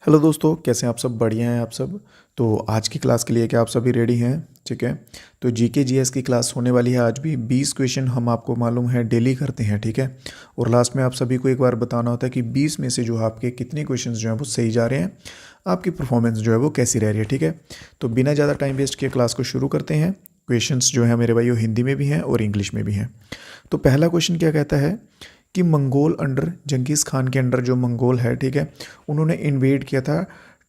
Hello दोस्तों, कैसे हैं आप सब? बढ़िया हैं आप सब? तो आज की क्लास के लिए क्या आप सभी रेडी हैं? ठीक है। तो जीके जीएस की क्लास होने वाली है आज भी। 20 क्वेश्चन हम आपको मालूम है डेली करते हैं, ठीक है। और लास्ट में आप सभी को एक बार बताना होता है कि 20 में से जो है आपके कितने क्वेश्चंस जो हैं वो सही जा रहे हैं, आपकी परफॉर्मेंस जो है वो कैसी रह रही है, ठीक है। तो बिना ज़्यादा टाइम वेस्ट किए क्लास को शुरू करते हैं। क्वेश्चंस जो है मेरे भाई वो हिंदी में भी हैं और इंग्लिश में भी हैं। तो पहला क्वेश्चन क्या कहता है कि मंगोल अंडर जंगीज़ खान के अंडर जो मंगोल है, ठीक है, उन्होंने इन्वेड किया था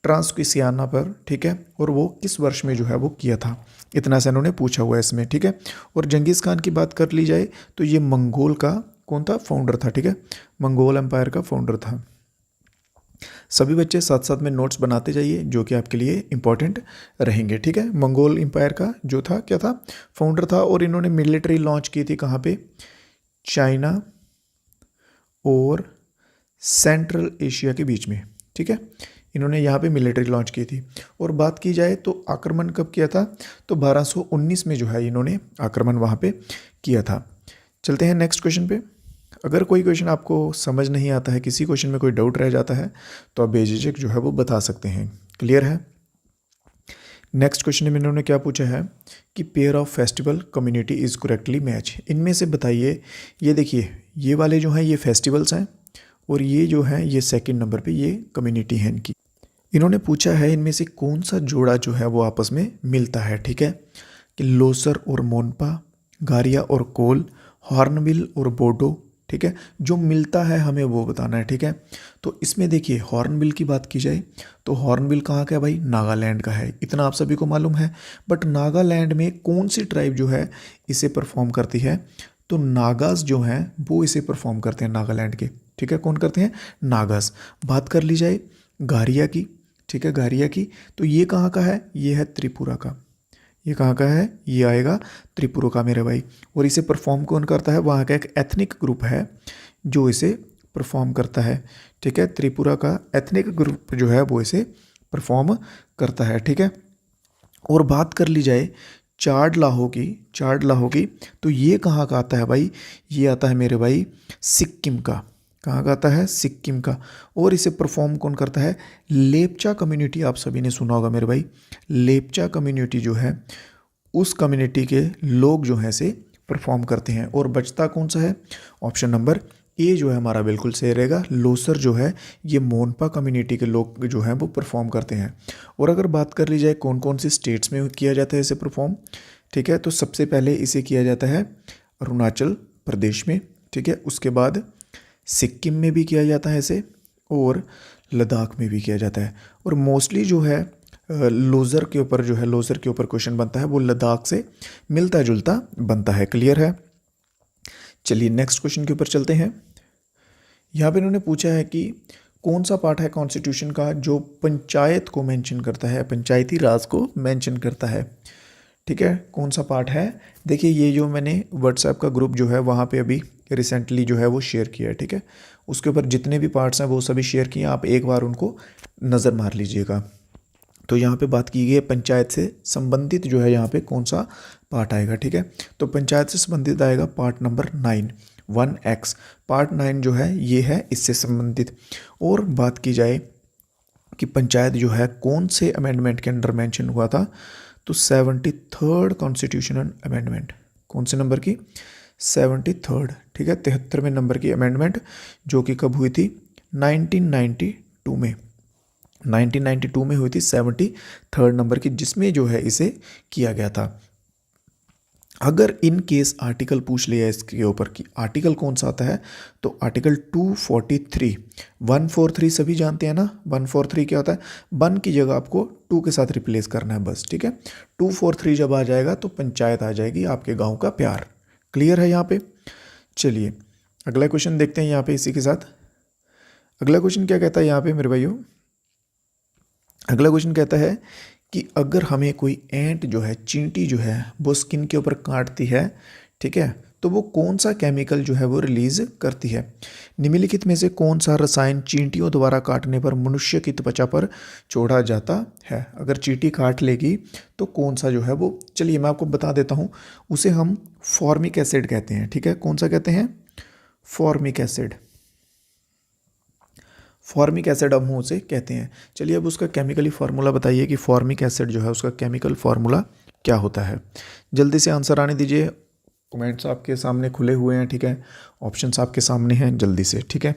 ट्रांसक्रिसियाना पर, ठीक है। और वो किस वर्ष में जो है वो किया था, इतना सा इन्होंने पूछा हुआ है इसमें, ठीक है। और जंगीज़ खान की बात कर ली जाए तो ये मंगोल का कौन था? फाउंडर था, ठीक है। मंगोल एम्पायर का फाउंडर था। सभी बच्चे साथ साथ में नोट्स बनाते जाइए जो कि आपके लिए इंपॉर्टेंट रहेंगे, ठीक है। मंगोल एम्पायर का जो था क्या था? फाउंडर था। और इन्होंने मिलिट्री लॉन्च की थी कहाँ पे? चाइना और सेंट्रल एशिया के बीच में, ठीक है। इन्होंने यहाँ पे मिलिट्री लॉन्च की थी। और बात की जाए तो आक्रमण कब किया था? तो 1219 में जो है इन्होंने आक्रमण वहाँ पे किया था। चलते हैं नेक्स्ट क्वेश्चन पे। अगर कोई क्वेश्चन आपको समझ नहीं आता है, किसी क्वेश्चन में कोई डाउट रह जाता है, तो आप बेझिझक जो है वो बता सकते हैं। क्लियर है? नेक्स्ट क्वेश्चन में इन्होंने क्या पूछा है कि pair of festival community is correctly match. इनमें से बताइए। ये देखिए, ये वाले जो हैं ये फेस्टिवल्स हैं और ये जो है ये सेकंड नंबर पे ये कम्युनिटी है इनकी। इन्होंने पूछा है इनमें से कौन सा जोड़ा जो है वो आपस में मिलता है, ठीक है। कि लोसर और मोनपा, गारिया और कोल, हॉर्नबिल और बोडो, ठीक है। जो मिलता है हमें वो बताना है, ठीक है। तो इसमें देखिए, हॉर्नबिल की बात की जाए तो हॉर्नबिल कहाँ का है भाई? नागालैंड का है, इतना आप सभी को मालूम है। बट नागालैंड में कौन सी ट्राइब जो है इसे परफॉर्म करती है? तो नागास जो हैं वो इसे परफॉर्म करते हैं नागालैंड के, ठीक है। कौन करते हैं? नागास। बात कर ली जाए गारिया की, ठीक है, गारिया की, तो ये कहाँ का है? ये है त्रिपुरा का। ये कहाँ का है? ये आएगा त्रिपुरा का मेरे भाई। और इसे परफॉर्म कौन करता है? वहाँ का एक एथनिक ग्रुप है जो इसे परफॉर्म करता है, ठीक है। त्रिपुरा का एथनिक ग्रुप जो है वो इसे परफॉर्म करता है, ठीक है। और बात कर ली जाए चाडलाहो की, चाडलाहो की, तो ये कहाँ का आता है भाई? ये आता है मेरे भाई सिक्किम का। कहाँ का आता है? सिक्किम का। और इसे परफॉर्म कौन करता है? लेपचा कम्युनिटी, आप सभी ने सुना होगा मेरे भाई। लेपचा कम्युनिटी जो है उस कम्युनिटी के लोग जो हैं से परफॉर्म करते हैं। और बचता कौन सा है? ऑप्शन नंबर ए जो है हमारा बिल्कुल सही रहेगा। लोसर जो है ये मोनपा कम्युनिटी के लोग जो हैं वो परफॉर्म करते हैं। और अगर बात कर ली जाए कौन कौन सी स्टेट्स में किया जाता है इसे परफॉर्म, ठीक है, तो सबसे पहले इसे किया जाता है अरुणाचल प्रदेश में, ठीक है। उसके बाद सिक्किम में भी किया जाता है इसे, और लद्दाख में भी किया जाता है। और मोस्टली जो है लोज़र के ऊपर जो है, लोज़र के ऊपर क्वेश्चन बनता है वो लद्दाख से मिलता जुलता बनता है। क्लियर है? चलिए नेक्स्ट क्वेश्चन के ऊपर चलते हैं। यहाँ पे इन्होंने पूछा है कि कौन सा पार्ट है कॉन्स्टिट्यूशन का जो पंचायत को मेंशन करता है, पंचायती राज को मेंशन करता है, ठीक है। कौन सा पार्ट है? देखिए, ये जो मैंने व्हाट्सएप का ग्रुप जो है वहाँ पे अभी रिसेंटली जो है वो शेयर किया है, ठीक है। उसके ऊपर जितने भी पार्ट्स हैं वो सभी शेयर किए, आप एक बार उनको नज़र मार लीजिएगा। तो यहाँ पे बात की गई है पंचायत से संबंधित जो है यहाँ पे कौन सा पार्ट आएगा, ठीक है। तो पंचायत से संबंधित आएगा पार्ट नंबर 9, 1X। पार्ट 9 जो है ये है इससे संबंधित। और बात की जाए कि पंचायत जो है कौन से अमेंडमेंट के अंडर मेंशन हुआ था, तो 73rd कॉन्स्टिट्यूशनल अमेंडमेंट। कौन से नंबर की? 73rd, ठीक है, 73वें नंबर की अमेंडमेंट, जो कि कब हुई थी? 1992 में। 1992 में हुई थी 73rd नंबर की, जिसमें जो है इसे किया गया था। अगर इन केस आर्टिकल पूछ लिया इसके ऊपर कि आर्टिकल कौन सा आता है, तो आर्टिकल 243। 143 सभी जानते हैं ना, 143 क्या होता है? 1 की जगह आपको 2 के साथ रिप्लेस करना है बस, ठीक है। 243 जब आ जाएगा तो पंचायत आ जाएगी, आपके गांव का प्यार। क्लियर है यहाँ पे? चलिए अगला क्वेश्चन देखते हैं यहाँ पे इसी के साथ। अगला क्वेश्चन क्या कहता है यहाँ पे मेरे भाइयों? अगला क्वेश्चन कहता है कि अगर हमें कोई एंट जो है, चींटी जो है, वो स्किन के ऊपर काटती है, ठीक है, तो वो कौन सा केमिकल जो है वो रिलीज करती है? निम्नलिखित में से कौन सा रसायन चींटियों द्वारा काटने पर मनुष्य की त्वचा पर छोड़ा जाता है? अगर चींटी काट लेगी तो कौन सा जो है वो, चलिए मैं आपको बता देता हूँ, उसे हम फॉर्मिक एसिड कहते हैं, ठीक है। कौन सा कहते हैं? Formic acid. फॉर्मिक एसिड हम उसे कहते हैं। चलिए अब उसका केमिकली फार्मूला बताइए कि फॉर्मिक एसिड जो है उसका केमिकल फार्मूला क्या होता है। जल्दी से आंसर आने दीजिए, कमेंट्स आपके सामने खुले हुए हैं, ठीक है, ऑप्शंस आपके सामने हैं, जल्दी से, ठीक है।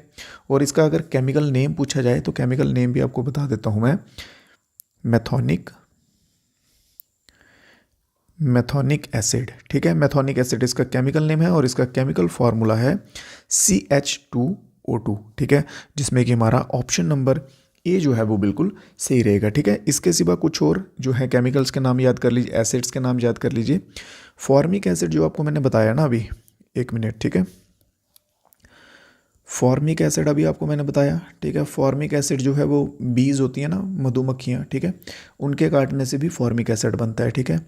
और इसका अगर केमिकल नेम पूछा जाए तो केमिकल नेम भी आपको बता देता हूँ मैं, मैथोनिक एसिड, ठीक है। मैथोनिक एसिड इसका केमिकल नेम है और इसका केमिकल फार्मूला है CH2O2, ठीक है, जिसमें कि हमारा ऑप्शन नंबर ए जो है वो बिल्कुल सही रहेगा, ठीक है। इसके सिवा कुछ और जो है केमिकल्स के नाम याद कर लीजिए, एसिड्स के नाम याद कर लीजिए। फॉर्मिक एसिड जो आपको मैंने बताया ना अभी, एक मिनट, ठीक है, फॉर्मिक एसिड अभी आपको मैंने बताया, ठीक है। फॉर्मिक एसिड जो है वो बीज होती है ना, मधुमक्खियाँ, ठीक है, उनके काटने से भी फॉर्मिक एसिड बनता है, ठीक है।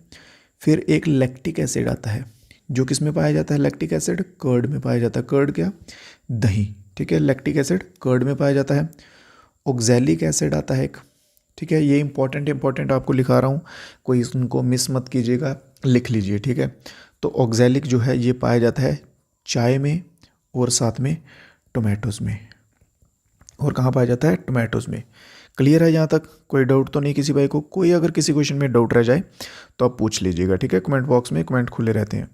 फिर एक लैक्टिक एसिड आता है, जो किस में पाया जाता है, लैक्टिक एसिड कर्ड में पाया जाता है। कर्ड क्या, दही, ठीक है, लैक्टिक एसिड कर्ड में पाया जाता है। ऑक्जेलिक एसिड आता है एक, ठीक है, ये इंपॉर्टेंट आपको लिखा रहा हूँ, कोई इनको मिस मत कीजिएगा, लिख लीजिए, ठीक है। तो ऑक्जेलिक जो है ये पाया जाता है चाय में और साथ में टोमेटोज़ में। और कहाँ पाया जाता है, टोमेटोज़ में। क्लियर है यहाँ तक, कोई डाउट तो नहीं किसी भाई को? कोई अगर किसी क्वेश्चन में डाउट रह जाए तो आप पूछ लीजिएगा, ठीक है, कमेंट बॉक्स में कमेंट खुले रहते हैं।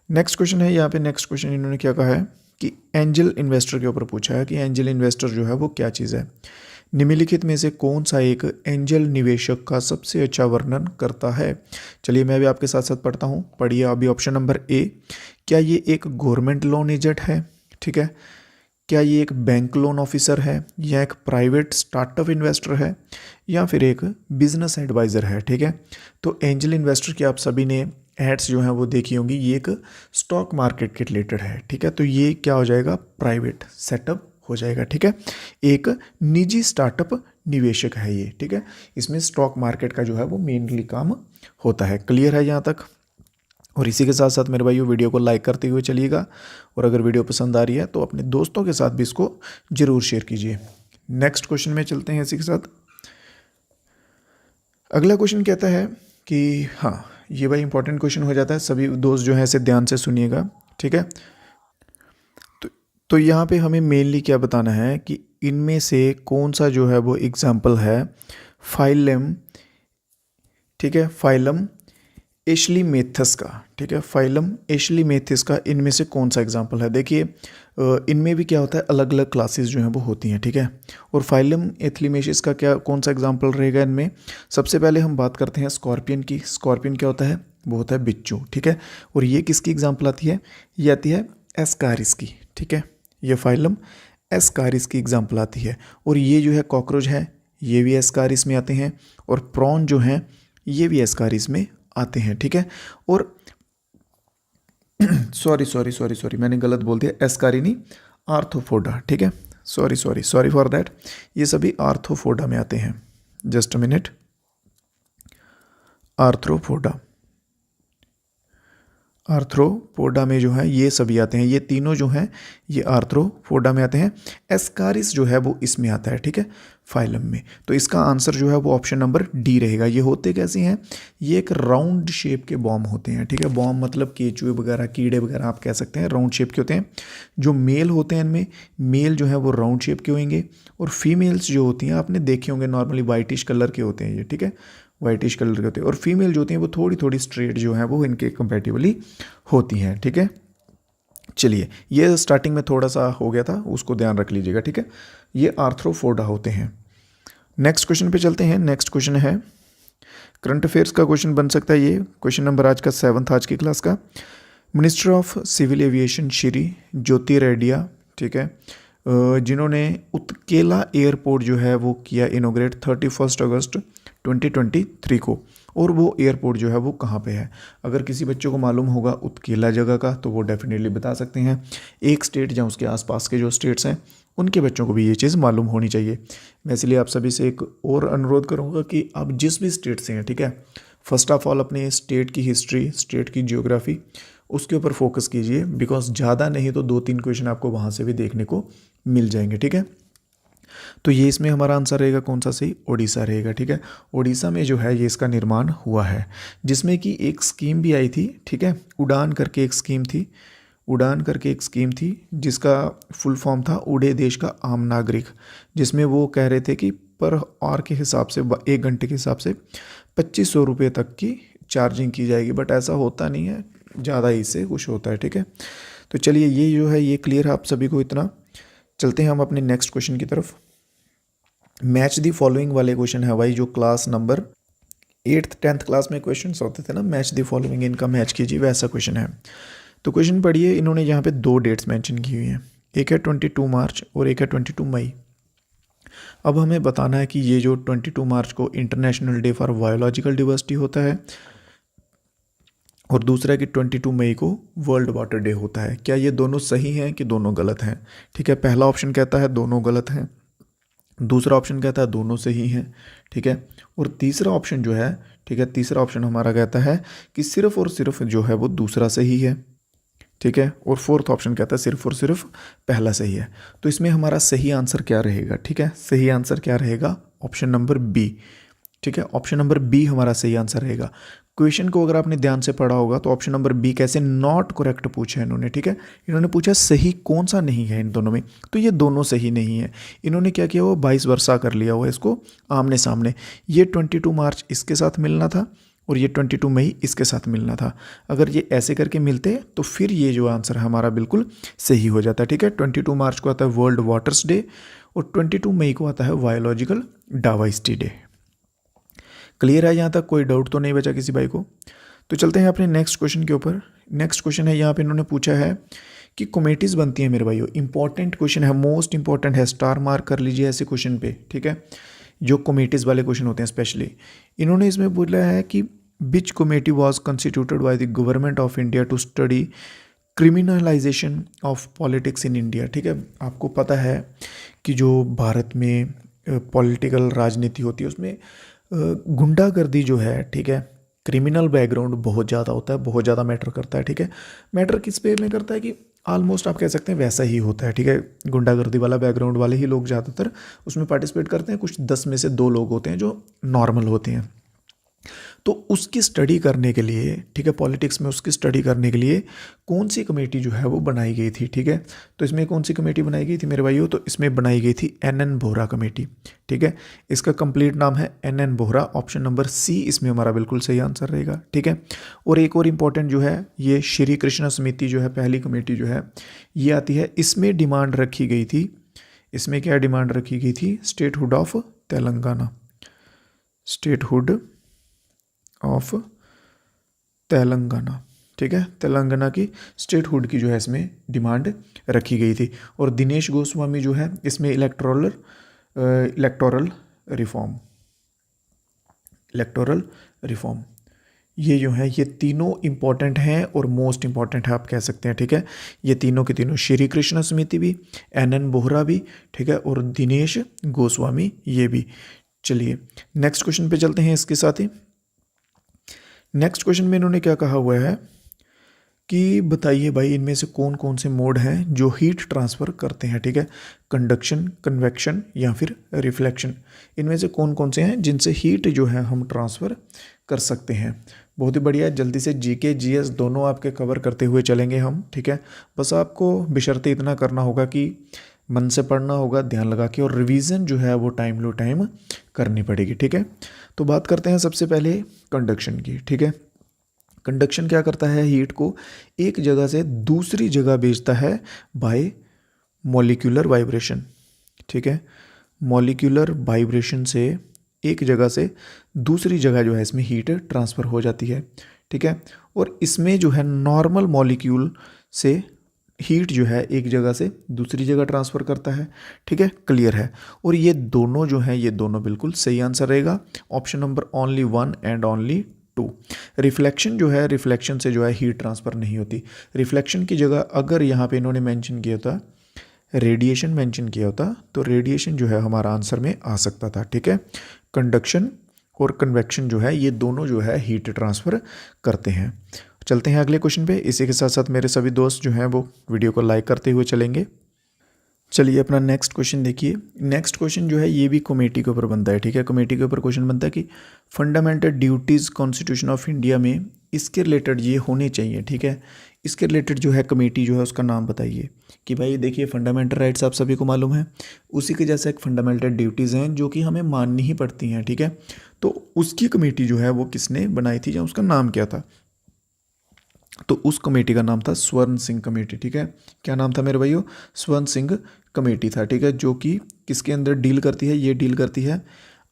नेक्स्ट क्वेश्चन है यहाँ पे, नेक्स्ट क्वेश्चन इन्होंने क्या कहा है कि एंजल इन्वेस्टर के ऊपर पूछा है कि एंजल इन्वेस्टर जो है वो क्या चीज़ है। निम्नलिखित में से कौन सा एक एंजल निवेशक का सबसे अच्छा वर्णन करता है। चलिए मैं भी आपके साथ साथ पढ़ता हूँ, पढ़िए अभी। ऑप्शन नंबर ए, क्या ये एक गवर्नमेंट लोन एजेंट है, ठीक है, क्या ये एक बैंक लोन ऑफिसर है, या एक प्राइवेट स्टार्टअप इन्वेस्टर है, या फिर एक बिजनेस एडवाइज़र है, ठीक है। तो एंजल इन्वेस्टर की आप सभी ने एड्स जो हैं वो देखी होंगी, ये एक स्टॉक मार्केट के रिलेटेड है, ठीक है। तो ये क्या हो जाएगा, प्राइवेट सेटअप हो जाएगा, ठीक है, एक निजी स्टार्टअप निवेशक है ये, ठीक है। इसमें स्टॉक मार्केट का जो है वो मेनली काम होता है। क्लियर है यहाँ तक? और इसी के साथ साथ मेरे भाइयों वीडियो को लाइक करते हुए चलिएगा, और अगर वीडियो पसंद आ रही है तो अपने दोस्तों के साथ भी इसको ज़रूर शेयर कीजिए। नेक्स्ट क्वेश्चन में चलते हैं इसी के साथ। अगला क्वेश्चन कहता है कि, हाँ ये भाई इंपॉर्टेंट क्वेश्चन हो जाता है, सभी दोस्त जो हैं इसे ध्यान से सुनिएगा, ठीक है। तो यहाँ पे हमें मेनली क्या बताना है कि इनमें से कौन सा जो है वो एग्जाम्पल है फाइलम, ठीक है, फाइलम एशलीमेथस का, ठीक है, फाइलम एशलीमेथस का इनमें से कौन सा एग्जाम्पल है। देखिए इनमें भी क्या होता है, अलग अलग क्लासेस जो हैं वो होती हैं, ठीक है। और फाइलम एथलीमेशिस का क्या कौन सा एग्जाम्पल रहेगा इनमें। सबसे पहले हम बात करते हैं स्कॉर्पियन की। स्कॉर्पियन क्या होता है, वो होता है बिच्छू, ठीक है। और ये किसकी एग्जाम्पल आती है, ये आती है एस्कारिस की, ठीक है, ये फाइलम एस्कारिस की एग्जाम्पल आती है। और ये जो है कॉकरोच है, ये भी एस्कारिस में आते हैं, और प्रॉन जो हैं ये भी एस्कारिस में आते हैं, ठीक है। और सॉरी मैंने गलत बोल दिया, एस्कारी नहीं, आर्थ्रोपोडा, ठीक है, सॉरी फॉर दैट, ये सभी आर्थ्रोपोडा में आते हैं। जस्ट अ मिनट, आर्थ्रोपोडा में जो है ये सभी आते हैं, ये तीनों जो हैं ये आर्थ्रोपोडा में आते हैं। एस्कारिस जो है वो इसमें आता है, ठीक है, फाइलम में। तो इसका आंसर जो है वो ऑप्शन नंबर डी रहेगा। ये होते कैसे हैं, ये एक राउंड शेप के बॉम्ब होते हैं, ठीक है। बॉम्ब मतलब केचुए वगैरह, कीड़े वगैरह आप कह सकते हैं, राउंड शेप के होते हैं। जो मेल होते हैं इनमें, मेल जो है वो राउंड शेप के होंगे, और फीमेल्स जो होती हैं आपने देखे होंगे नॉर्मली वाइटिश कलर के होते हैं ये, ठीक है, वाइटिश कलर के होते हैं। और फीमेल जो होती हैं वो थोड़ी थोड़ी स्ट्रेट जो है वो इनके कंपेटिबली होती हैं, ठीक है। चलिए ये स्टार्टिंग में थोड़ा सा हो गया था, उसको ध्यान रख लीजिएगा, ठीक है। ये आर्थ्रोपोडा होते हैं। नेक्स्ट क्वेश्चन पे चलते हैं। नेक्स्ट क्वेश्चन है करंट अफेयर्स का क्वेश्चन बन सकता है ये क्वेश्चन नंबर आज का 7th आज की क्लास का। Minister of civil aviation Shri Jyotiraditya, ठीक है, जिन्होंने उत्केला एयरपोर्ट जो है वो किया इनोग्रेट 31 अगस्त 2023 को। और वो एयरपोर्ट जो है वो कहाँ पे है। अगर किसी बच्चों को मालूम होगा उत्केला जगह का तो वो डेफिनेटली बता सकते हैं। एक स्टेट या उसके आसपास के जो स्टेट्स हैं उनके बच्चों को भी ये चीज़ मालूम होनी चाहिए। मैं इसलिए आप सभी से एक और अनुरोध करूँगा कि आप जिस भी स्टेट से हैं, ठीक है, फर्स्ट ऑफ ऑल अपने स्टेट की हिस्ट्री, स्टेट की जियोग्राफी, उसके ऊपर फोकस कीजिए, बिकॉज ज़्यादा नहीं तो 2-3 क्वेश्चन आपको वहाँ से भी देखने को मिल जाएंगे, ठीक है। तो ये इसमें हमारा आंसर रहेगा कौन सा सही, ओडिशा रहेगा, ठीक है। ओडिशा में जो है ये इसका निर्माण हुआ है, जिसमें कि एक स्कीम भी आई थी, ठीक है, उड़ान करके एक स्कीम थी। उड़ान करके एक स्कीम थी जिसका फुल फॉर्म था उड़े देश का आम नागरिक, जिसमें वो कह रहे थे कि पर आवर के हिसाब से 1 घंटे के हिसाब से 2500 रुपये तक की चार्जिंग की जाएगी, बट ऐसा होता नहीं है, ज़्यादा ही से कुछ होता है। ठीक है, तो चलिए ये जो है ये क्लियर है आप सभी को इतना। चलते हैं हम अपने नेक्स्ट क्वेश्चन की तरफ। मैच दी फॉलोइंग वाले क्वेश्चन है भाई, जो class number 8th 10th class में क्वेश्चन होते थे ना, मैच दी फॉलोइंग, इनका मैच कीजिए, वैसा क्वेश्चन है। तो क्वेश्चन पढ़िए, इन्होंने यहाँ पे 2 डेट्स मेंशन की हुई हैं, एक है 22 मार्च और एक है 22 मई। अब हमें बताना है कि ये जो 22 मार्च को international day for biological diversity होता है और दूसरा कि 22 मई को वर्ल्ड वाटर डे होता है। क्या ये दोनों सही हैं कि दोनों गलत हैं? ठीक है, पहला ऑप्शन कहता है दोनों गलत हैं, दूसरा ऑप्शन कहता है दोनों सही हैं। ठीक है, और तीसरा ऑप्शन जो है, ठीक है, तीसरा ऑप्शन हमारा कहता है कि सिर्फ और सिर्फ जो है वो दूसरा सही है। ठीक है, और फोर्थ ऑप्शन कहता है सिर्फ और सिर्फ पहला सही है। तो इसमें हमारा सही आंसर क्या रहेगा? ठीक है, सही आंसर क्या रहेगा? Option number B. ठीक है, ऑप्शन नंबर बी हमारा सही आंसर रहेगा। क्वेश्चन को अगर आपने ध्यान से पढ़ा होगा तो ऑप्शन नंबर बी कैसे नॉट करेक्ट पूछा है इन्होंने। ठीक है, इन्होंने पूछा सही कौन सा नहीं है इन दोनों में, तो ये दोनों सही नहीं है। इन्होंने क्या किया, वो 22 वर्षा कर लिया हुआ इसको आमने सामने। ये 22 मार्च इसके साथ मिलना था और ये 22 मई इसके साथ मिलना था। अगर ये ऐसे करके मिलते तो फिर ये जो आंसर है हमारा बिल्कुल सही हो जाता है। ठीक है, 22 मार्च को आता है वर्ल्ड वाटर्स डे और 22 मई को आता है बायोलॉजिकल डाइवर्सिटी डे। क्लियर है यहाँ तक? कोई डाउट तो नहीं बचा किसी भाई को? तो चलते हैं अपने नेक्स्ट क्वेश्चन के ऊपर। नेक्स्ट क्वेश्चन है, यहाँ पे इन्होंने पूछा है कि कमेटीज़ बनती हैं मेरे भाइयों। इंपॉर्टेंट क्वेश्चन है, मोस्ट इंपॉर्टेंट है, स्टार मार्क कर लीजिए ऐसे क्वेश्चन पे। ठीक है, जो कमेटीज़ वाले क्वेश्चन होते हैं स्पेशली, इन्होंने इसमें बोला है कि which committee was constituted by the government of India to study criminalisation of politics in India. ठीक है, आपको पता है कि जो भारत में पॉलिटिकल राजनीति होती है उसमें गुंडागर्दी जो है, ठीक है, क्रिमिनल बैकग्राउंड बहुत ज़्यादा होता है, बहुत ज़्यादा मैटर करता है। ठीक है, मैटर किस पे में करता है कि ऑलमोस्ट आप कह सकते हैं वैसा ही होता है। ठीक है, गुंडागर्दी वाला बैकग्राउंड वाले ही लोग ज़्यादातर उसमें पार्टिसिपेट करते हैं। कुछ 10 में से 2 लोग होते हैं जो नॉर्मल होते हैं। तो उसकी स्टडी करने के लिए, ठीक है, पॉलिटिक्स में उसकी स्टडी करने के लिए कौन सी कमेटी जो है वो बनाई गई थी? ठीक है, तो इसमें कौन सी कमेटी बनाई गई थी मेरे भाइयों? तो इसमें बनाई गई थी एन बोहरा कमेटी। ठीक है, इसका कंप्लीट नाम है N Vohra. Option number C इसमें हमारा बिल्कुल सही आंसर रहेगा। ठीक है, और एक और इम्पॉर्टेंट जो है, ये श्री कृष्ण समिति जो है, पहली कमेटी जो है ये आती है। इसमें डिमांड रखी गई थी, इसमें क्या डिमांड रखी गई थी? Statehood of Telangana, statehood of Telangana. ठीक है, तेलंगाना की स्टेटहुड की जो है इसमें डिमांड रखी गई थी। और दिनेश गोस्वामी जो है इसमें इलेक्टोरल रिफॉर्म, ये जो है ये तीनों इंपॉर्टेंट हैं और मोस्ट इंपॉर्टेंट है आप कह सकते हैं। ठीक है, ये तीनों के तीनों, श्री कृष्ण समिति भी, एन बोहरा भी, ठीक है, और दिनेश गोस्वामी ये भी। चलिए नेक्स्ट क्वेश्चन पे चलते हैं। इसके साथ ही नेक्स्ट क्वेश्चन में इन्होंने क्या कहा हुआ है कि बताइए भाई इनमें से कौन कौन से मोड हैं जो हीट ट्रांसफ़र करते हैं? ठीक है, कंडक्शन, कन्वेक्शन या फिर रिफ्लेक्शन, इनमें से कौन कौन से हैं जिनसे हीट जो है हम ट्रांसफ़र कर सकते हैं? बहुत ही बढ़िया, जल्दी से जीके जीएस दोनों आपके कवर करते हुए चलेंगे हम। ठीक है, बस आपको बशर्ते इतना करना होगा कि मन से पढ़ना होगा, ध्यान लगा के, और रिवीजन जो है वो टाइम लो टाइम करनी पड़ेगी। ठीक है, तो बात करते हैं सबसे पहले कंडक्शन की। ठीक है, कंडक्शन क्या करता है? हीट को एक जगह से दूसरी जगह भेजता है बाय मॉलिक्यूलर वाइब्रेशन। ठीक है, मॉलिक्यूलर वाइब्रेशन से एक जगह से दूसरी जगह जो है इसमें हीट ट्रांसफ़र हो जाती है। ठीक है, और इसमें जो है नॉर्मल मॉलिक्यूल से हीट जो है एक जगह से दूसरी जगह ट्रांसफ़र करता है। ठीक है, क्लियर है? और ये दोनों जो हैं ये दोनों बिल्कुल सही आंसर रहेगा। Option number only 1 and only 2। Reflection जो है, रिफ्लेक्शन से जो है हीट ट्रांसफ़र नहीं होती। रिफ्लेक्शन की जगह अगर यहाँ पे इन्होंने मेंशन किया था, रेडिएशन मेंशन किया होता, तो रेडिएशन जो है हमारा आंसर में आ सकता था। ठीक है, कंडक्शन और कन्वेक्शन जो है ये दोनों जो है हीट ट्रांसफ़र करते हैं। चलते हैं अगले क्वेश्चन पे। इसी के साथ साथ मेरे सभी दोस्त जो हैं वो वीडियो को लाइक करते हुए चलेंगे। चलिए अपना नेक्स्ट क्वेश्चन देखिए। नेक्स्ट क्वेश्चन जो है ये भी कमेटी के ऊपर बनता है। ठीक है, कमेटी के ऊपर क्वेश्चन बनता है कि fundamental duties constitution of India में इसके रिलेटेड ये होने चाहिए। ठीक है, इसके रिलेटेड जो है कमेटी जो है उसका नाम बताइए। कि भाई देखिए फंडामेंटल राइट्स आप सभी को मालूम है, उसी के जैसे एक फंडामेंटल ड्यूटीज़ हैं जो कि हमें माननी ही पड़ती हैं, ठीक है। तो उसकी कमेटी जो है वो किसने बनाई थी या उसका नाम क्या था? तो उस कमेटी का नाम था स्वर्ण सिंह कमेटी, ठीक है। क्या नाम था मेरे भाइयों? स्वर्ण सिंह कमेटी था, ठीक है। जो कि किसके अंदर डील करती है? ये डील करती है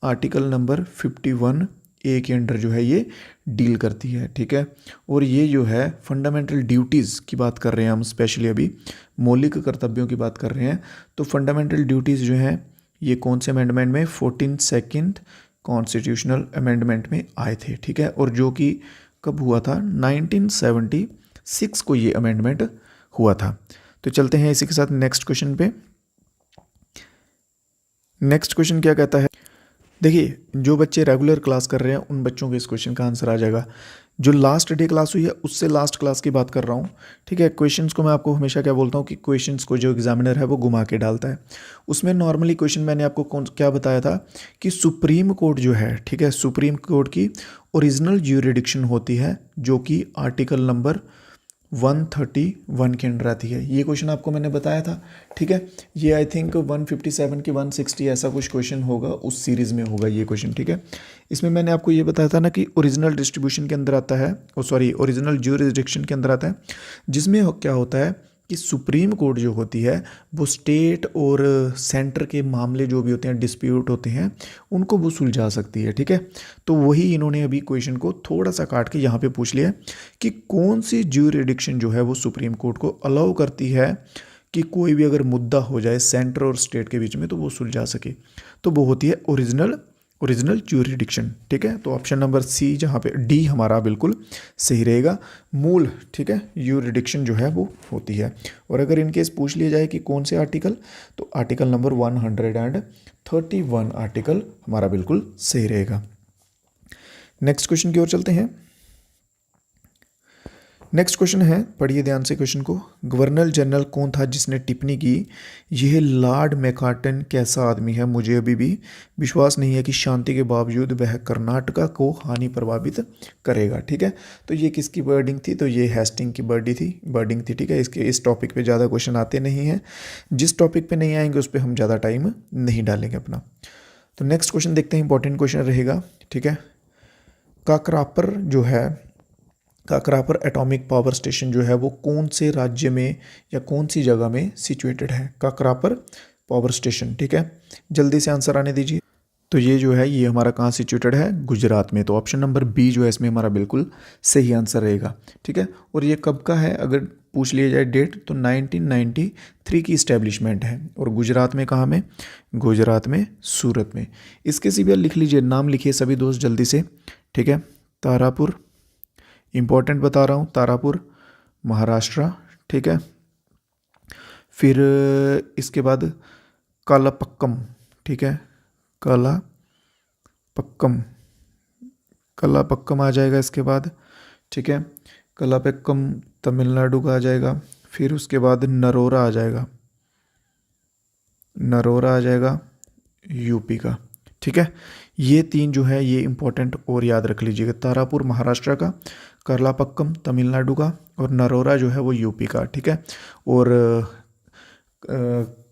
आर्टिकल नंबर 51A के अंडर जो है ये डील करती है, ठीक है। और ये जो है फंडामेंटल ड्यूटीज़ की बात कर रहे हैं हम, स्पेशली अभी मौलिक कर्तव्यों की बात कर रहे हैं। तो फंडामेंटल ड्यूटीज़ जो हैं ये कौन से अमेंडमेंट में? 14 कॉन्स्टिट्यूशनल अमेंडमेंट में आए थे, ठीक है। और जो कि कब हुआ था? 1976 को ये अमेंडमेंट हुआ था। तो चलते हैं इसी के साथ नेक्स्ट क्वेश्चन पे। नेक्स्ट क्वेश्चन क्या कहता है? देखिए जो बच्चे रेगुलर क्लास कर रहे हैं उन बच्चों के इस क्वेश्चन का आंसर आ जाएगा। जो लास्ट डे क्लास हुई है उससे लास्ट क्लास की बात कर रहा हूँ, ठीक है। क्वेश्चंस को मैं आपको हमेशा क्या बोलता हूँ कि क्वेश्चंस को जो एग्जामिनर है वो घुमा के डालता है। उसमें नॉर्मली क्वेश्चन मैंने आपको क्या बताया था कि सुप्रीम कोर्ट जो है, ठीक है, सुप्रीम कोर्ट की ओरिजिनल ज्यूरिडिक्शन होती है जो कि आर्टिकल नंबर 131 के अंडर आती है। ये क्वेश्चन आपको मैंने बताया था, ठीक है। ये आई थिंक 157 की 160 ऐसा कुछ क्वेश्चन होगा, उस सीरीज़ में होगा ये क्वेश्चन, ठीक है। इसमें मैंने आपको ये बताया था ना कि ओरिजिनल डिस्ट्रीब्यूशन के अंदर आता है, ओरिजिनल ज्यूरिसडिक्शन के अंदर आता है, जिसमें क्या होता है कि सुप्रीम कोर्ट जो होती है वो स्टेट और सेंटर के मामले जो भी होते हैं, डिस्प्यूट होते हैं, उनको वो सुलझा सकती है, ठीक है। तो वही इन्होंने अभी क्वेश्चन को थोड़ा सा काट के यहाँ पे पूछ लिया कि कौन सी ज्यूरिडिक्शन जो है वो सुप्रीम कोर्ट को अलाउ करती है कि कोई भी अगर मुद्दा हो जाए सेंटर और स्टेट के बीच में तो वो सुलझा सके। तो वो होती है ओरिजिनल ज्यूरिडिक्शन, ठीक है। तो ऑप्शन नंबर सी, जहाँ पे डी हमारा बिल्कुल सही रहेगा, मूल, ठीक है, ज्यूरिडिक्शन जो है वो होती है। और अगर इनकेस पूछ लिया जाए कि कौन से आर्टिकल, तो आर्टिकल नंबर 131 आर्टिकल हमारा बिल्कुल सही रहेगा। नेक्स्ट क्वेश्चन की ओर चलते हैं। नेक्स्ट क्वेश्चन है, पढ़िए ध्यान से क्वेश्चन को। गवर्नर जनरल कौन था जिसने टिप्पणी की, यह लॉर्ड मैकार्टन कैसा आदमी है, मुझे अभी भी विश्वास नहीं है कि शांति के बावजूद वह कर्नाटका को हानि प्रभावित करेगा, ठीक है। तो ये किसकी वर्डिंग थी? तो ये हेस्टिंग की वर्डिंग थी, ठीक है। इस टॉपिक पे ज़्यादा क्वेश्चन आते नहीं हैं, जिस टॉपिक पे नहीं आएंगे उस पर हम ज़्यादा टाइम नहीं डालेंगे अपना। तो नेक्स्ट क्वेश्चन देखते हैं, इंपॉर्टेंट क्वेश्चन रहेगा, ठीक है। काकरापर जो है, काकरापर एटॉमिक पावर स्टेशन जो है वो कौन से राज्य में या कौन सी जगह में सिचुएटेड है? काकरापर पावर स्टेशन, ठीक है। जल्दी से आंसर आने दीजिए। तो ये जो है ये हमारा कहाँ सिचुएटेड है? गुजरात में। तो ऑप्शन नंबर बी जो है इसमें हमारा बिल्कुल सही आंसर रहेगा, ठीक है। और ये कब का है अगर पूछ लिया जाए डेट, तो 1993 की इस्टेब्लिशमेंट है। और गुजरात में कहाँ में? गुजरात में सूरत में। इसके सिवा लिख लीजिए, नाम लिखिए सभी दोस्त जल्दी से, ठीक है। तारापुर, इंपॉर्टेंट बता रहा हूँ, तारापुर महाराष्ट्र, ठीक है। फिर इसके बाद कालापक्कम, ठीक है, कालापक्कम आ जाएगा इसके बाद, ठीक है। कालापक्कम तमिलनाडु का आ जाएगा। फिर उसके बाद नरोरा आ जाएगा यूपी का, ठीक है। ये तीन जो है ये इंपॉर्टेंट और याद रख लीजिएगा, तारापुर महाराष्ट्र का, करलापक्कम तमिलनाडु का, और नरोरा जो है वो यूपी का, ठीक है। और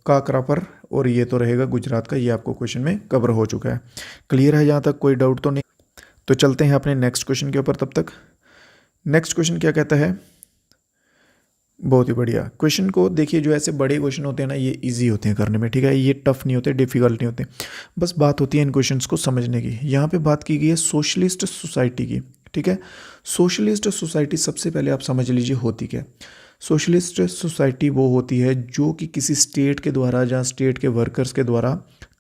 काकरापर और ये तो रहेगा गुजरात का। ये आपको क्वेश्चन में कवर हो चुका है। क्लियर है यहाँ तक? कोई डाउट तो नहीं? तो चलते हैं अपने नेक्स्ट क्वेश्चन के ऊपर। तब तक नेक्स्ट क्वेश्चन क्या कहता है? बहुत ही बढ़िया क्वेश्चन को देखिए। जो ऐसे बड़े क्वेश्चन होते हैं ना ये इजी होते हैं करने में, ठीक है। ये टफ नहीं होते, डिफिकल्ट नहीं होते, बस बात होती है इन क्वेश्चंस को समझने की। यहाँ पे बात की गई है सोशलिस्ट सोसाइटी की, ठीक है। सोशलिस्ट सोसाइटी सबसे पहले आप समझ लीजिए होती क्या। सोशलिस्ट सोसाइटी वो होती है जो कि किसी स्टेट के द्वारा, जहाँ स्टेट के वर्कर्स के द्वारा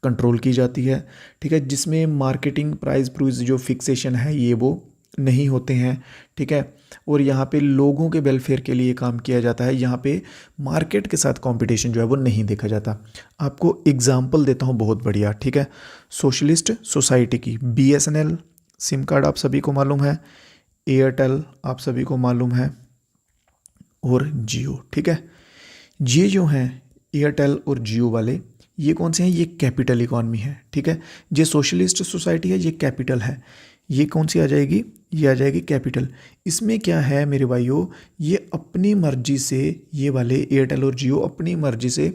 कंट्रोल की जाती है, ठीक है। जिसमें मार्केटिंग प्राइस जो फिक्सेशन है ये वो नहीं होते हैं, ठीक है। और यहाँ पे लोगों के वेलफेयर के लिए काम किया जाता है। यहाँ पे मार्केट के साथ कंपटीशन जो है वो नहीं देखा जाता। आपको एग्जांपल देता हूँ बहुत बढ़िया, ठीक है। सोशलिस्ट सोसाइटी की BSNL सिम कार्ड आप सभी को मालूम है, एयरटेल आप सभी को मालूम है, और जियो, ठीक है। ये जो हैं एयरटेल और जियो वाले, ये कौन से हैं? ये कैपिटल इकॉनमी है, ठीक है। ये सोशलिस्ट सोसाइटी है, ये कैपिटल है। ये कौन सी आ जाएगी, ये आ जाएगी कैपिटल। इसमें क्या है मेरे भाइयों, ये अपनी मर्जी से, ये वाले एयरटेल और जियो अपनी मर्जी से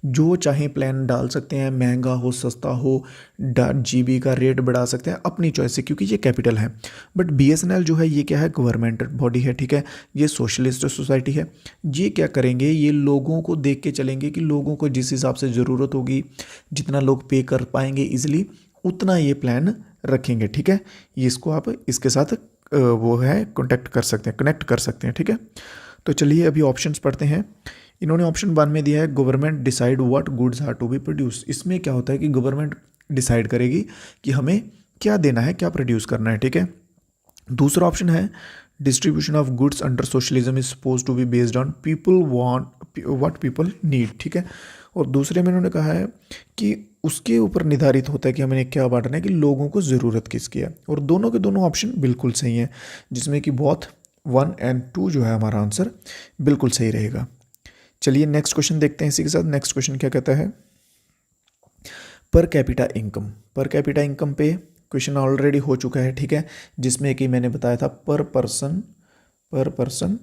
जो चाहे प्लान डाल सकते हैं, महंगा हो सस्ता हो, GB का रेट बढ़ा सकते हैं अपनी चॉइस से, क्योंकि ये कैपिटल है। बट BSNL जो है ये क्या है, गवर्नमेंट बॉडी है, ठीक है, ये सोशलिस्ट सोसाइटी है। ये क्या करेंगे, ये लोगों को देख के चलेंगे कि लोगों को जिस हिसाब से ज़रूरत होगी, जितना लोग पे कर पाएंगे इजीली, उतना ये प्लान रखेंगे, ठीक है। ये इसको आप इसके साथ वो है कनेक्ट कर सकते हैं, ठीक है। तो चलिए अभी ऑप्शंस पढ़ते हैं। इन्होंने ऑप्शन 1 में दिया है government decide what goods are to be produce. इसमें क्या होता है कि गवर्नमेंट डिसाइड करेगी कि हमें क्या देना है, क्या प्रोड्यूस करना है, ठीक है। दूसरा ऑप्शन है distribution of goods under socialism is suppose to be based on people want what people need, ठीक है। और दूसरे में उन्होंने कहा है कि उसके ऊपर निर्धारित होता है कि हमें क्या बांटना है, कि लोगों को ज़रूरत किसकी है। और दोनों के दोनों ऑप्शन बिल्कुल सही हैं, जिसमें कि बोथ 1 और 2 जो है हमारा आंसर बिल्कुल सही रहेगा। चलिए नेक्स्ट क्वेश्चन देखते हैं इसी के साथ। नेक्स्ट क्वेश्चन क्या कहता है, per capita income. Per capita income पे क्वेश्चन ऑलरेडी हो चुका है, ठीक है, जिसमें कि मैंने बताया था पर पर्सन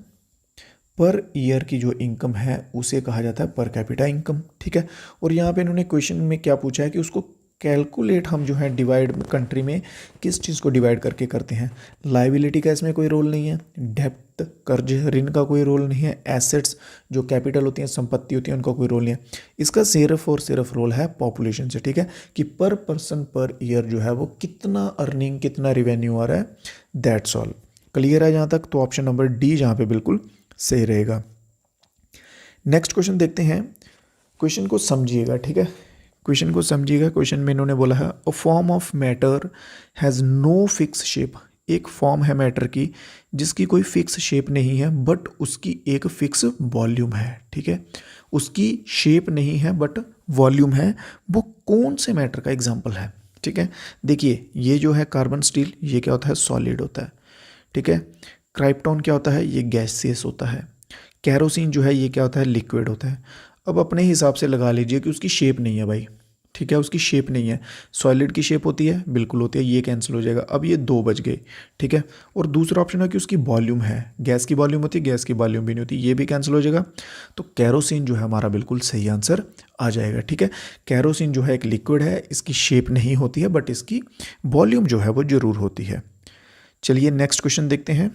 पर ईयर की जो इनकम है उसे कहा जाता है पर कैपिटा इनकम, ठीक है। और यहाँ पे इन्होंने क्वेश्चन में क्या पूछा है कि उसको कैलकुलेट हम जो है डिवाइड कंट्री में किस चीज़ को डिवाइड करके करते हैं। लाइबिलिटी का इसमें कोई रोल नहीं है, डेप्थ कर्ज ऋण का कोई रोल नहीं है, एसेट्स जो कैपिटल होती हैं संपत्ति होती है उनका कोई रोल नहीं है। इसका सिर्फ और सिर्फ रोल है पॉपुलेशन से, ठीक है, कि पर पर्सन पर ईयर जो है वो कितना अर्निंग कितना रिवेन्यू आ रहा है, दैट्स ऑल। क्लियर है जहाँ तक? तो ऑप्शन नंबर डी जहाँ पे बिल्कुल सही रहेगा। नेक्स्ट क्वेश्चन देखते हैं। क्वेश्चन को समझिएगा, ठीक है, क्वेश्चन को समझिएगा। क्वेश्चन में इन्होंने बोला है a form of matter has no fix shape. एक फॉर्म है मैटर की जिसकी कोई फिक्स शेप नहीं है बट उसकी एक फिक्स वॉल्यूम है, ठीक है। उसकी शेप नहीं है बट वॉल्यूम है। वो कौन से मैटर का एग्जाम्पल है, ठीक है। देखिए ये जो है कार्बन स्टील, ये क्या होता है, सॉलिड होता है, ठीक है। क्राइप्टॉन क्या होता है, ये गैसियस होता है। कैरोसिन जो है ये क्या होता है, लिक्विड होता है। अब अपने हिसाब से लगा लीजिए कि उसकी शेप नहीं है भाई, ठीक है, उसकी शेप नहीं है। सॉलिड की शेप होती है, बिल्कुल होती है, ये कैंसिल हो जाएगा। अब ये 2 बच गए, ठीक है। और दूसरा ऑप्शन है कि उसकी वॉल्यूम है, गैस की वॉल्यूम होती है, गैस की वॉल्यूम भी नहीं होती, ये भी कैंसिल हो जाएगा। तो कैरोसिन जो है हमारा बिल्कुल सही आंसर आ जाएगा, ठीक है। कैरोसिन जो है एक लिक्विड है, इसकी शेप नहीं होती है बट इसकी वॉल्यूम जो है वो जरूर होती है। चलिए नेक्स्ट क्वेश्चन देखते हैं।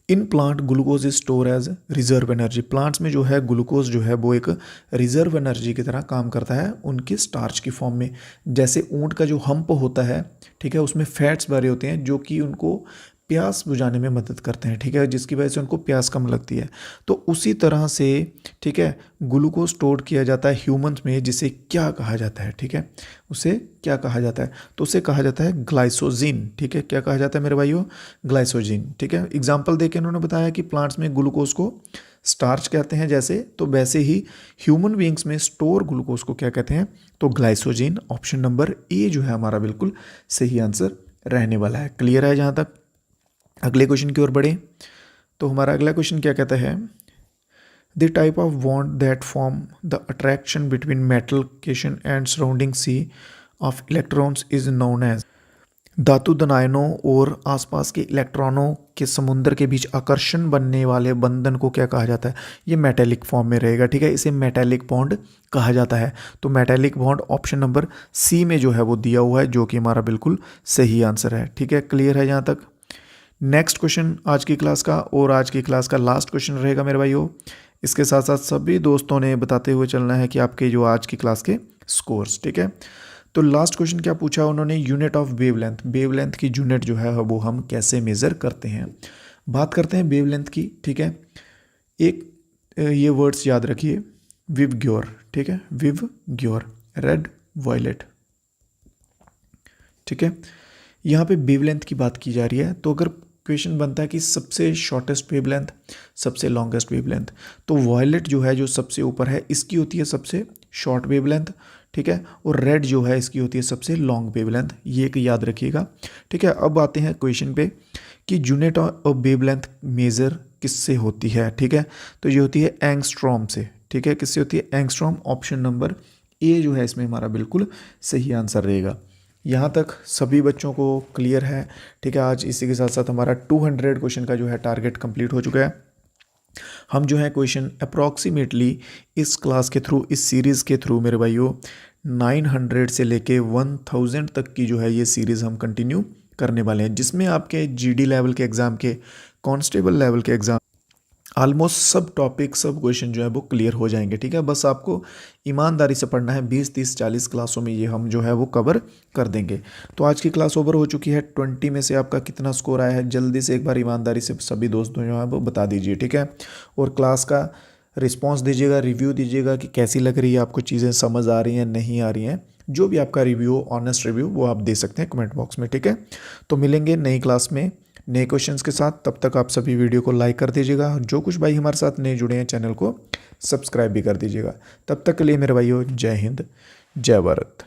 In plant glucose is store as reserve energy. Plants में जो है ग्लूकोज जो है वो एक रिजर्व एनर्जी की तरह काम करता है उनके स्टार्च की फॉर्म में। जैसे ऊंट का जो हम्प होता है, ठीक है, उसमें फैट्स भरे होते हैं जो कि उनको प्यास बुझाने में मदद करते हैं, ठीक है, जिसकी वजह से उनको प्यास कम लगती है। तो उसी तरह से, ठीक है, ग्लूकोज स्टोर किया जाता है ह्यूमंस में, जिसे क्या कहा जाता है, ठीक है, उसे क्या कहा जाता है, तो उसे कहा जाता है ग्लाइसोजिन, ठीक है। क्या कहा जाता है मेरे भाइयों, ग्लाइसोजिन, ठीक है। एग्जाम्पल देके उन्होंने बताया कि प्लांट्स में ग्लूकोज को स्टार्च कहते हैं जैसे, तो वैसे ही ह्यूमन बींग्स में स्टोर ग्लूकोज को क्या कहते हैं, तो ग्लाइसोजिन। ऑप्शन नंबर ए जो है हमारा बिल्कुल सही आंसर रहने वाला है। क्लियर है जहाँ तक? अगले क्वेश्चन की ओर बढ़े तो हमारा अगला क्वेश्चन क्या कहता है, the type of bond that form the attraction between metal cation and surrounding sea of electrons is known as. धातु धनायनों और आसपास के इलेक्ट्रॉनों के समुद्र के बीच आकर्षण बनने वाले बंधन को क्या कहा जाता है, ये मेटेलिक फॉर्म में रहेगा, ठीक है, इसे मेटेलिक बॉन्ड कहा जाता है। तो metallic bond option number C में जो है वो दिया हुआ है, जो कि हमारा बिल्कुल सही आंसर है, ठीक है। क्लियर है यहाँ तक? नेक्स्ट क्वेश्चन आज की क्लास का, और आज की क्लास का लास्ट क्वेश्चन रहेगा मेरे भाइयों। इसके साथ साथ सभी दोस्तों ने बताते हुए चलना है कि आपके जो आज की क्लास के स्कोर्स, ठीक है। तो लास्ट क्वेश्चन क्या पूछा उन्होंने, यूनिट ऑफ वेवलेंथ। वेवलेंथ की यूनिट जो है वो हम कैसे मेज़र करते हैं। बात करते हैं वेवलेंथ की, ठीक है। एक ये वर्ड्स याद रखिए, विवग्योर, ठीक है, विवग्योर, रेड वॉयलेट, ठीक है। यहाँ पे वेवलेंथ की बात की जा रही है, तो अगर क्वेश्चन बनता है कि सबसे शॉर्टेस्ट वेवलेंथ, सबसे लॉन्गेस्ट वेवलेंथ, तो वॉयलेट जो है जो सबसे ऊपर है इसकी होती है सबसे शॉर्ट वेवलेंथ, ठीक है, और रेड जो है इसकी होती है सबसे लॉन्ग वेवलेंथ, ये एक याद रखिएगा, ठीक है। अब आते हैं क्वेश्चन पे कि यूनिट ऑफ वेवलेंथ मेजर किससे होती है, ठीक है, तो ये होती है एंगस्ट्रॉम से, ठीक है, किससे होती है, एंगस्ट्रॉम। ऑप्शन नंबर ए जो है इसमें हमारा बिल्कुल सही आंसर रहेगा। यहाँ तक सभी बच्चों को क्लियर है? ठीक है, आज इसी के साथ साथ हमारा 200 क्वेश्चन का जो है टारगेट कंप्लीट हो चुका है। हम जो है क्वेश्चन अप्रॉक्सीमेटली इस क्लास के थ्रू, इस सीरीज़ के थ्रू मेरे भाइयों 900 से लेके 1000 तक की जो है ये सीरीज़ हम कंटिन्यू करने वाले हैं, जिसमें आपके जीडी लेवल के एग्ज़ाम के, कांस्टेबल लेवल के एग्ज़ाम, ऑलमोस्ट सब टॉपिक, सब क्वेश्चन जो है वो क्लियर हो जाएंगे। ठीक है, बस आपको ईमानदारी से पढ़ना है। 20 30 40 क्लासों में ये हम जो है वो कवर कर देंगे। तो आज की क्लास ओवर हो चुकी है। 20 में से आपका कितना स्कोर आया है जल्दी से एक बार ईमानदारी से सभी दोस्तों जो है वो बता दीजिए। ठीक है, और क्लास का रिस्पॉन्स दीजिएगा, रिव्यू दीजिएगा कि कैसी लग रही है आपको, चीज़ें समझ आ रही हैं नहीं आ रही हैं। जो भी आपका रिव्यू, ऑनेस्ट रिव्यू, वो आप दे सकते हैं कमेंट बॉक्स में। ठीक है, तो मिलेंगे नई क्लास में नए क्वेश्चंस के साथ। तब तक आप सभी वीडियो को लाइक कर दीजिएगा। जो कुछ भाई हमारे साथ नए जुड़े हैं चैनल को सब्सक्राइब भी कर दीजिएगा। तब तक के लिए मेरे भाइयों, जय हिंद, जय भारत।